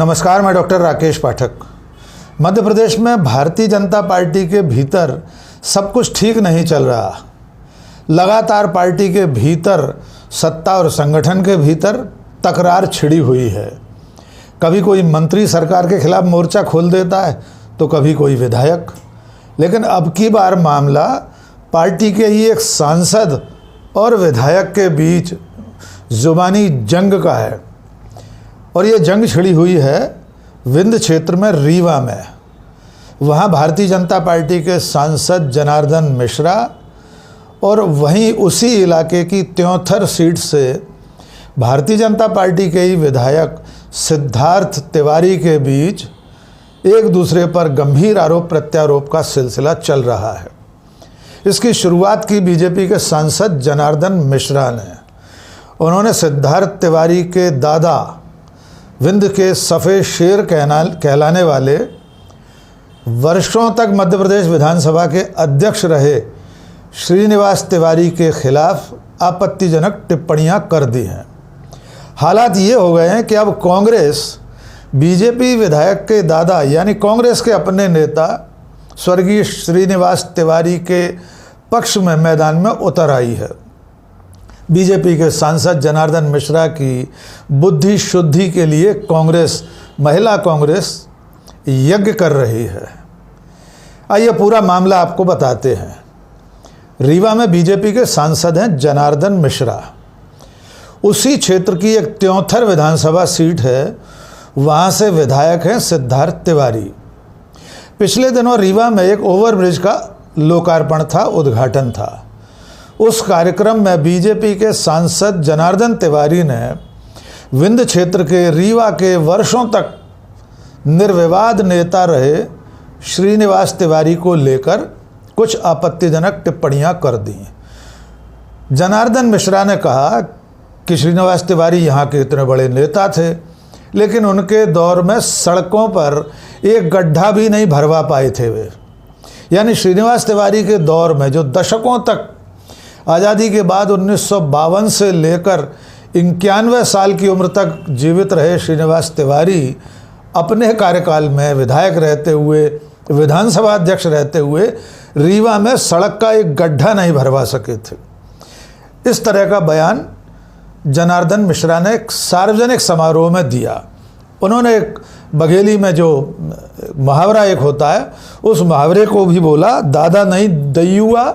नमस्कार, मैं डॉक्टर राकेश पाठक। मध्य प्रदेश में भारतीय जनता पार्टी के भीतर सब कुछ ठीक नहीं चल रहा। लगातार पार्टी के भीतर, सत्ता और संगठन के भीतर तकरार छिड़ी हुई है। कभी कोई मंत्री सरकार के खिलाफ मोर्चा खोल देता है तो कभी कोई विधायक। लेकिन अब की बार मामला पार्टी के ही एक सांसद और विधायक के बीच जुबानी जंग का है। और ये जंग छिड़ी हुई है विंध्य क्षेत्र में, रीवा में। वहाँ भारतीय जनता पार्टी के सांसद जनार्दन मिश्रा और वहीं उसी इलाके की त्योंथर सीट से भारतीय जनता पार्टी के ही विधायक सिद्धार्थ तिवारी के बीच एक दूसरे पर गंभीर आरोप प्रत्यारोप का सिलसिला चल रहा है। इसकी शुरुआत की बीजेपी के सांसद जनार्दन मिश्रा ने। उन्होंने सिद्धार्थ तिवारी के दादा, विंध्य के सफ़ेद शेर कहलाने वाले, वर्षों तक मध्य प्रदेश विधानसभा के अध्यक्ष रहे श्रीनिवास तिवारी के खिलाफ आपत्तिजनक टिप्पणियां कर दी हैं। हालात ये हो गए हैं कि अब कांग्रेस बीजेपी विधायक के दादा यानी कांग्रेस के अपने नेता स्वर्गीय श्रीनिवास तिवारी के पक्ष में मैदान में उतर आई है। बीजेपी के सांसद जनार्दन मिश्रा की बुद्धि शुद्धि के लिए कांग्रेस, महिला कांग्रेस यज्ञ कर रही है। आइए पूरा मामला आपको बताते हैं। रीवा में बीजेपी के सांसद हैं जनार्दन मिश्रा। उसी क्षेत्र की एक त्योंथर विधानसभा सीट है, वहाँ से विधायक हैं सिद्धार्थ तिवारी। पिछले दिनों रीवा में एक ओवरब्रिज का लोकार्पण था, उद्घाटन था। उस कार्यक्रम में बीजेपी के सांसद जनार्दन तिवारी ने विंध्य क्षेत्र के रीवा के वर्षों तक निर्विवाद नेता रहे श्रीनिवास तिवारी को लेकर कुछ आपत्तिजनक टिप्पणियां कर दी। जनार्दन मिश्रा ने कहा कि श्रीनिवास तिवारी यहाँ के इतने बड़े नेता थे, लेकिन उनके दौर में सड़कों पर एक गड्ढा भी नहीं भरवा पाए थे वे। यानी श्रीनिवास तिवारी के दौर में, जो दशकों तक आज़ादी के बाद 1952 से लेकर 91 साल की उम्र तक जीवित रहे श्रीनिवास तिवारी, अपने कार्यकाल में विधायक रहते हुए, विधानसभा अध्यक्ष रहते हुए रीवा में सड़क का एक गड्ढा नहीं भरवा सके थे। इस तरह का बयान जनार्दन मिश्रा ने एक सार्वजनिक समारोह में दिया। उन्होंने एक बघेली में जो मुहावरा एक होता है, उस मुहावरे को भी बोला, दादा नहीं दयुआ।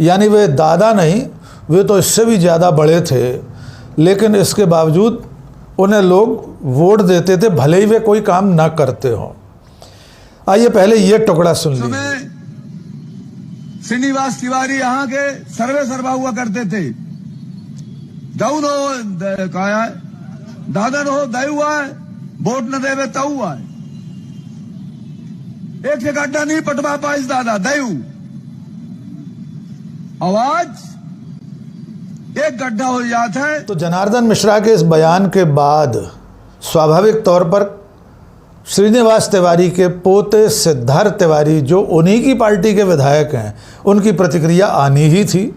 यानी वे दादा नहीं, वे तो इससे भी ज़्यादा बड़े थे, लेकिन इसके बावजूद उन्हें लोग वोट देते थे, भले ही वे कोई काम ना करते हों। आइए पहले ये टुकड़ा सुन लीजिए। श्रीनिवास तिवारी यहाँ के सर्वे सर्वा हुआ करते थे। दऊ नो कहा है, दादा नो दयु है, वोट न देवे तऊ है। एक से गड्ढा नहीं पटवा पाइस दादा दयु। आवाज एक गड्ढा हो जाता है। तो जनार्दन मिश्रा के इस बयान के बाद स्वाभाविक तौर पर श्रीनिवास तिवारी के पोते सिद्धार्थ तिवारी, जो उन्हीं की पार्टी के विधायक हैं, उनकी प्रतिक्रिया आनी ही थी।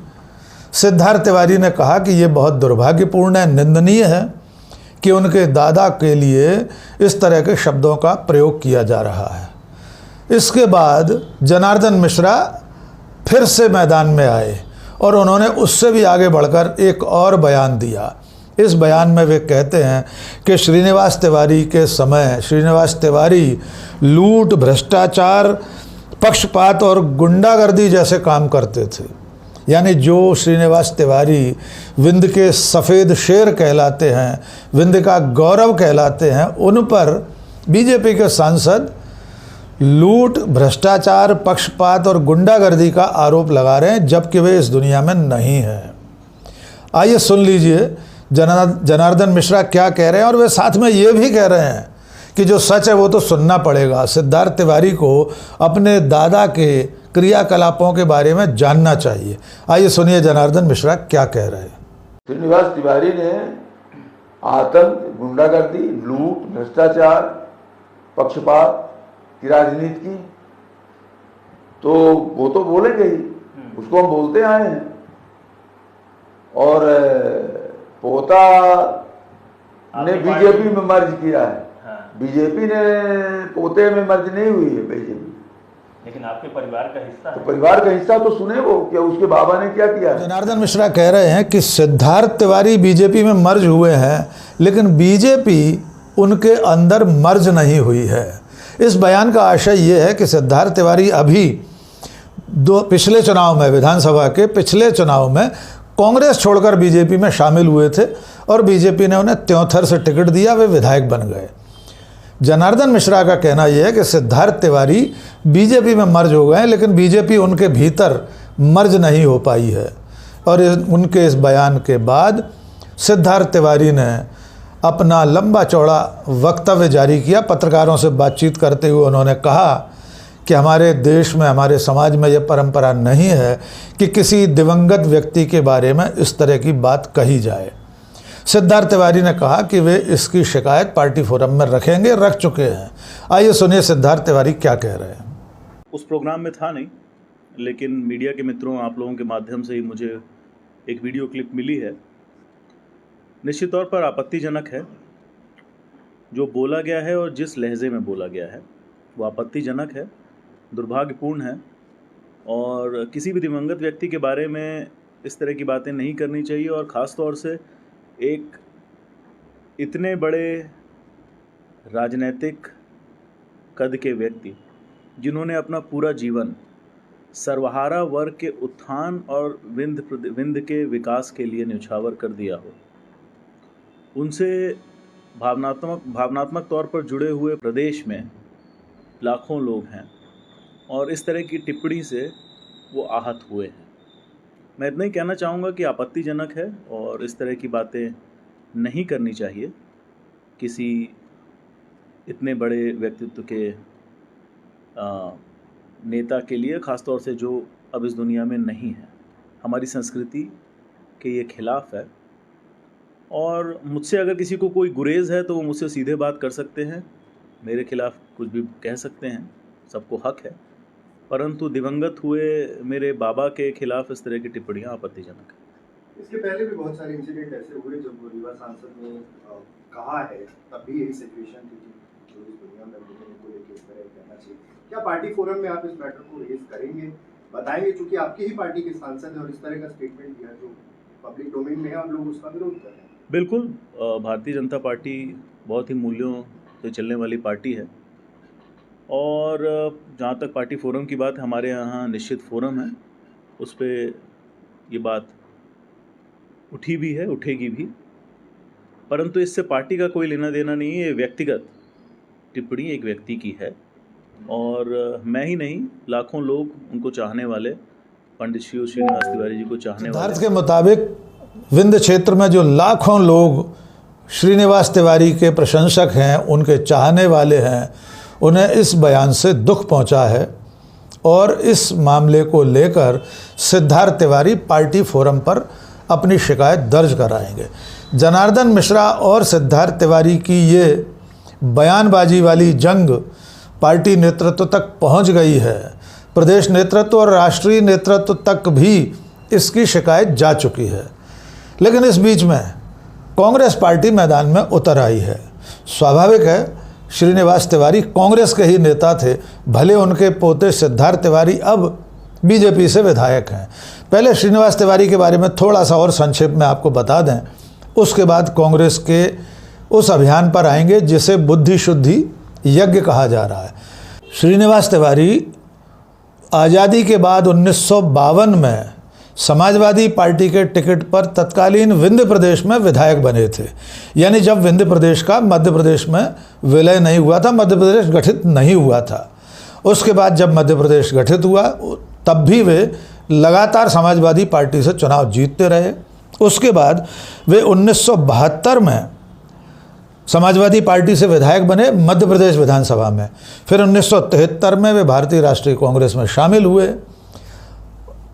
सिद्धार्थ तिवारी ने कहा कि ये बहुत दुर्भाग्यपूर्ण है, निंदनीय है कि उनके दादा के लिए इस तरह के शब्दों का प्रयोग किया जा रहा है। इसके बाद जनार्दन मिश्रा फिर से मैदान में आए और उन्होंने उससे भी आगे बढ़कर एक और बयान दिया। इस बयान में वे कहते हैं कि श्रीनिवास तिवारी के समय श्रीनिवास तिवारी लूट, भ्रष्टाचार, पक्षपात और गुंडागर्दी जैसे काम करते थे। यानी जो श्रीनिवास तिवारी विंध्य के सफ़ेद शेर कहलाते हैं, विंध्य का गौरव कहलाते हैं, उन पर बीजेपी के सांसद लूट, भ्रष्टाचार, पक्षपात और गुंडागर्दी का आरोप लगा रहे हैं, जबकि वे इस दुनिया में नहीं हैं। आइए सुन लीजिए जनार्दन मिश्रा क्या कह रहे हैं। और वे साथ में ये भी कह रहे हैं कि जो सच है वो तो सुनना पड़ेगा। सिद्धार्थ तिवारी को अपने दादा के क्रियाकलापों के बारे में जानना चाहिए। आइए सुनिए जनार्दन मिश्रा क्या कह रहे हैं। श्रीनिवास तिवारी ने आतंक, गुंडागर्दी, लूट, भ्रष्टाचार, पक्षपात की राजनीति की, तो वो तो बोलेंगे ही, उसको हम बोलते आए हैं। और पोता ने बीजेपी में मर्ज किया है, बीजेपी ने पोते में मर्ज नहीं हुई है बीजेपी, लेकिन आपके परिवार का हिस्सा तो है। परिवार का हिस्सा तो सुने वो क्या उसके बाबा ने क्या किया है। जनार्दन मिश्रा कह रहे हैं कि सिद्धार्थ तिवारी बीजेपी में मर्ज हुए हैं, लेकिन बीजेपी उनके अंदर मर्ज नहीं हुई है। इस बयान का आशय ये है कि सिद्धार्थ तिवारी अभी पिछले चुनाव में, विधानसभा के पिछले चुनाव में कांग्रेस छोड़कर बीजेपी में शामिल हुए थे और बीजेपी ने उन्हें त्योंथर से टिकट दिया, वे विधायक बन गए। जनार्दन मिश्रा का कहना यह है कि सिद्धार्थ तिवारी बीजेपी में मर्ज हो गए, लेकिन बीजेपी उनके भीतर मर्ज नहीं हो पाई है। और उनके इस बयान के बाद सिद्धार्थ तिवारी ने अपना लंबा चौड़ा वक्तव्य जारी किया। पत्रकारों से बातचीत करते हुए उन्होंने कहा कि हमारे देश में, हमारे समाज में यह परंपरा नहीं है कि किसी दिवंगत व्यक्ति के बारे में इस तरह की बात कही जाए। सिद्धार्थ तिवारी ने कहा कि वे इसकी शिकायत पार्टी फोरम में रखेंगे, रख चुके हैं। आइए सुनिए सिद्धार्थ तिवारी क्या कह रहे हैं। उस प्रोग्राम में था नहीं, लेकिन मीडिया के मित्रों, आप लोगों के माध्यम से ही मुझे एक वीडियो क्लिप मिली है। निश्चित तौर पर आपत्तिजनक है जो बोला गया है और जिस लहजे में बोला गया है वो आपत्तिजनक है, दुर्भाग्यपूर्ण है। और किसी भी दिवंगत व्यक्ति के बारे में इस तरह की बातें नहीं करनी चाहिए, और ख़ास तौर से एक इतने बड़े राजनीतिक कद के व्यक्ति जिन्होंने अपना पूरा जीवन सर्वहारा वर्ग के उत्थान और विंध्य के विकास के लिए न्यौछावर कर दिया हो, उनसे भावनात्मक तौर पर जुड़े हुए प्रदेश में लाखों लोग हैं और इस तरह की टिप्पणी से वो आहत हुए हैं। मैं इतना ही कहना चाहूँगा कि आपत्तिजनक है और इस तरह की बातें नहीं करनी चाहिए किसी इतने बड़े व्यक्तित्व के नेता के लिए, ख़ास तौर से जो अब इस दुनिया में नहीं है। हमारी संस्कृति के ये खिलाफ़ है और मुझसे अगर किसी को कोई गुरेज़ है तो वो मुझसे सीधे बात कर सकते हैं, मेरे खिलाफ़ कुछ भी कह सकते हैं, सबको हक है। परंतु दिवंगत हुए मेरे बाबा के खिलाफ इस तरह की टिप्पणियां आपत्तिजनक है। इसके पहले भी बहुत सारे इंसिडेंट ऐसे हुए जब रीवा सांसद ने कहा है, तब भी यही सिचुएशन थी कि जो इस दुनिया में घूमने को लेकर इस तरह कहना चाहिए। क्या पार्टी फोरम में आप इस मैटर को रेज करेंगे, बताएंगे, क्योंकि आपकी ही पार्टी के सांसद है और इस तरह का स्टेटमेंट दिया जो पब्लिक डोमेन में है, हम लोग उसका विरोध कर रहे हैं। बिल्कुल, भारतीय जनता पार्टी बहुत ही मूल्यों से चलने वाली पार्टी है और जहाँ तक पार्टी फोरम की बात, हमारे यहाँ निश्चित फोरम है, उस पर ये बात उठी भी है, उठेगी भी। परंतु इससे पार्टी का कोई लेना देना नहीं है। ये व्यक्तिगत टिप्पणी एक व्यक्ति की है और मैं ही नहीं, लाखों लोग उनको चाहने वाले, पंडित श्रीनिवास तिवारी जी को चाहने वाले। सिद्धार्थ के मुताबिक विंध्य क्षेत्र में जो लाखों लोग श्रीनिवास तिवारी के प्रशंसक हैं, उनके चाहने वाले हैं, उन्हें इस बयान से दुख पहुंचा है और इस मामले को लेकर सिद्धार्थ तिवारी पार्टी फोरम पर अपनी शिकायत दर्ज कराएंगे। जनार्दन मिश्रा और सिद्धार्थ तिवारी की ये बयानबाजी वाली जंग पार्टी नेतृत्व तक पहुंच गई है। प्रदेश नेतृत्व और राष्ट्रीय नेतृत्व तक भी इसकी शिकायत जा चुकी है। लेकिन इस बीच में कांग्रेस पार्टी मैदान में उतर आई है। स्वाभाविक है, श्रीनिवास तिवारी कांग्रेस के ही नेता थे, भले उनके पोते सिद्धार्थ तिवारी अब बीजेपी से विधायक हैं। पहले श्रीनिवास तिवारी के बारे में थोड़ा सा और संक्षेप में आपको बता दें, उसके बाद कांग्रेस के उस अभियान पर आएंगे जिसे बुद्धि शुद्धि यज्ञ कहा जा रहा है। श्रीनिवास तिवारी आज़ादी के बाद 1952 में समाजवादी पार्टी के टिकट पर तत्कालीन विंध्य प्रदेश में विधायक बने थे। यानी जब विंध्य प्रदेश का मध्य प्रदेश में विलय नहीं हुआ था, मध्य प्रदेश गठित नहीं हुआ था। उसके बाद जब मध्य प्रदेश गठित हुआ तब भी वे लगातार समाजवादी पार्टी से चुनाव जीतते रहे। उसके बाद वे 1972 में समाजवादी पार्टी से विधायक बने मध्य प्रदेश विधानसभा में। फिर 1973 में वे भारतीय राष्ट्रीय कांग्रेस में शामिल हुए।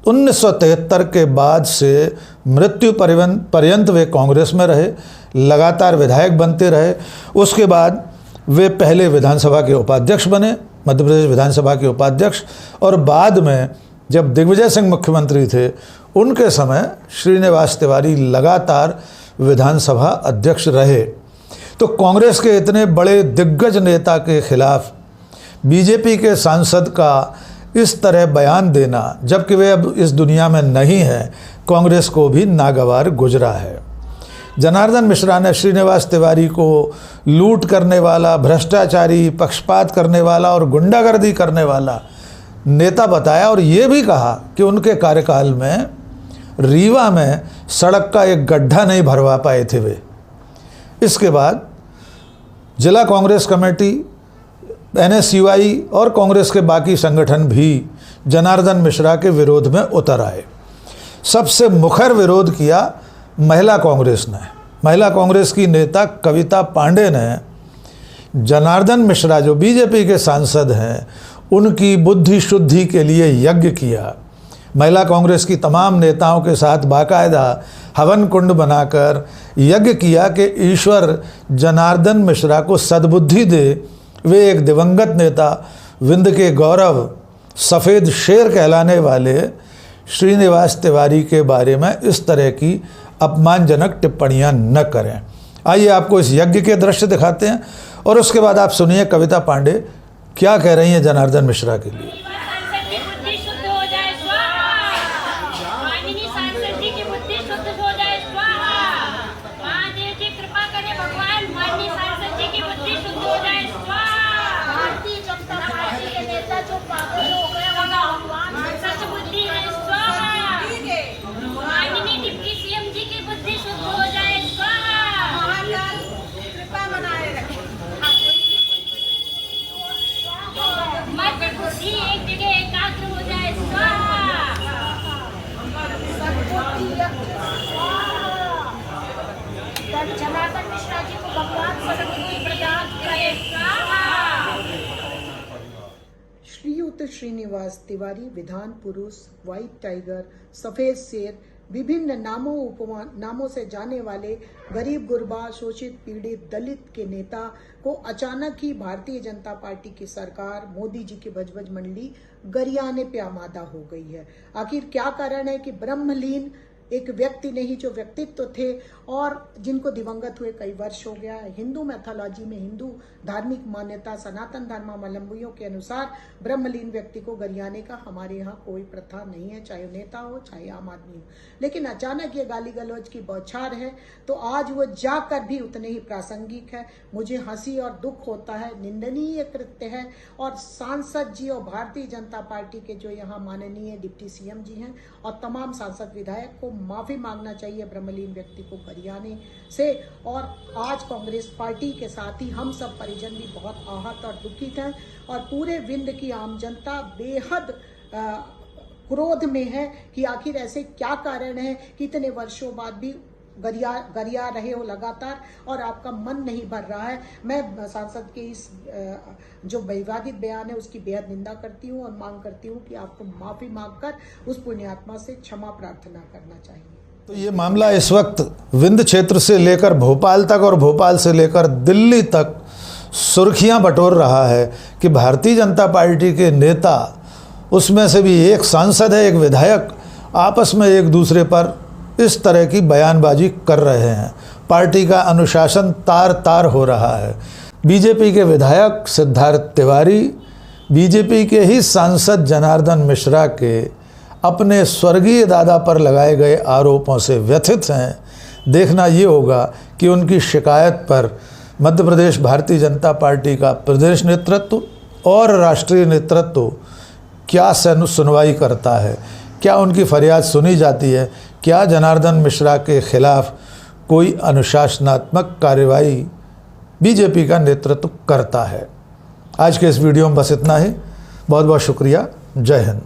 1973 के बाद से मृत्यु पर्यंत वे कांग्रेस में रहे, लगातार विधायक बनते रहे। उसके बाद वे पहले विधानसभा के उपाध्यक्ष बने, मध्य प्रदेश विधानसभा के उपाध्यक्ष, और बाद में जब दिग्विजय सिंह मुख्यमंत्री थे उनके समय श्रीनिवास तिवारी लगातार विधानसभा अध्यक्ष रहे। तो कांग्रेस के इतने बड़े दिग्गज नेता के खिलाफ बीजेपी के सांसद का इस तरह बयान देना, जबकि वे अब इस दुनिया में नहीं है, कांग्रेस को भी नागवार गुजरा है। जनार्दन मिश्रा ने श्रीनिवास तिवारी को लूट करने वाला, भ्रष्टाचारी, पक्षपात करने वाला और गुंडागर्दी करने वाला नेता बताया और ये भी कहा कि उनके कार्यकाल में रीवा में सड़क का एक गड्ढा नहीं भरवा पाए थे वे। इसके बाद जिला कांग्रेस कमेटी, NSUI और कांग्रेस के बाकी संगठन भी जनार्दन मिश्रा के विरोध में उतर आए। सबसे मुखर विरोध किया महिला कांग्रेस ने। महिला कांग्रेस की नेता कविता पांडे ने जनार्दन मिश्रा जो बीजेपी के सांसद हैं उनकी बुद्धि शुद्धि के लिए यज्ञ किया। महिला कांग्रेस की तमाम नेताओं के साथ बाकायदा हवन कुंड बनाकर यज्ञ किया कि ईश्वर जनार्दन मिश्रा को सद्बुद्धि दे, वे एक दिवंगत नेता, विंध्य के गौरव, सफ़ेद शेर कहलाने वाले श्रीनिवास तिवारी के बारे में इस तरह की अपमानजनक टिप्पणियां न करें। आइए आपको इस यज्ञ के दृश्य दिखाते हैं और उसके बाद आप सुनिए कविता पांडे क्या कह रही हैं जनार्दन मिश्रा के लिए। जनार्दन मिश्रा जी को भगवान सद्बुद्धि प्रदान करेगा। श्रीयुत श्रीनिवास तिवारी विधान पुरुष, व्हाइट टाइगर, सफेद शेर, विभिन्न नामों से जाने वाले गरीब गुरबा, शोषित, पीड़ित, दलित के नेता को अचानक ही भारतीय जनता पार्टी की सरकार, मोदी जी की भजभज मंडली गरियाने पे आमादा हो गई है। आखिर क्या कारण है कि ब्रह्मलीन एक व्यक्ति नहीं, जो व्यक्तित्व थे और जिनको दिवंगत हुए कई वर्ष हो गया है। हिंदू मैथोलॉजी में, हिंदू धार्मिक मान्यता, सनातन धर्मावलंबियों के अनुसार ब्रह्मलीन व्यक्ति को गरियाने का हमारे यहाँ कोई प्रथा नहीं है, चाहे नेता हो चाहे आम आदमी हो। लेकिन अचानक ये गाली गलौज की बौछार है तो आज वो जाकर भी उतने ही प्रासंगिक है। मुझे हंसी और दुख होता है, निंदनीय कृत्य है। और सांसद जी और भारतीय जनता पार्टी के जो यहाँ माननीय डिप्टी CM जी हैं और तमाम सांसद विधायक को माफी मांगना चाहिए ब्रह्मलीन व्यक्ति को गरियाने से। और आज कांग्रेस पार्टी के साथ ही हम सब परिजन भी बहुत आहत और दुखित हैं और पूरे विंध्य की आम जनता बेहद क्रोध में है कि आखिर ऐसे क्या कारण है कि इतने वर्षों बाद भी गरिया रहे हो लगातार और आपका मन नहीं भर रहा है। मैं सांसद के इस जो विवादित बयान है उसकी बेहद निंदा करती हूँ और मांग करती हूँ कि आपको माफी मांगकर उस पुण्यात्मा से क्षमा प्रार्थना करना चाहिए। तो ये मामला इस वक्त विंध्य क्षेत्र से लेकर भोपाल तक और भोपाल से लेकर दिल्ली तक सुर्खियां बटोर रहा है कि भारतीय जनता पार्टी के नेता, उसमें से भी एक सांसद है, एक विधायक, आपस में एक दूसरे पर इस तरह की बयानबाजी कर रहे हैं। पार्टी का अनुशासन तार तार हो रहा है। बीजेपी के विधायक सिद्धार्थ तिवारी बीजेपी के ही सांसद जनार्दन मिश्रा के अपने स्वर्गीय दादा पर लगाए गए आरोपों से व्यथित हैं। देखना ये होगा कि उनकी शिकायत पर मध्य प्रदेश भारतीय जनता पार्टी का प्रदेश नेतृत्व और राष्ट्रीय नेतृत्व क्या सुनवाई करता है, क्या उनकी फरियाद सुनी जाती है, क्या जनार्दन मिश्रा के खिलाफ कोई अनुशासनात्मक कार्रवाई बीजेपी का नेतृत्व करता है। आज के इस वीडियो में बस इतना ही। बहुत बहुत शुक्रिया। जय हिंद।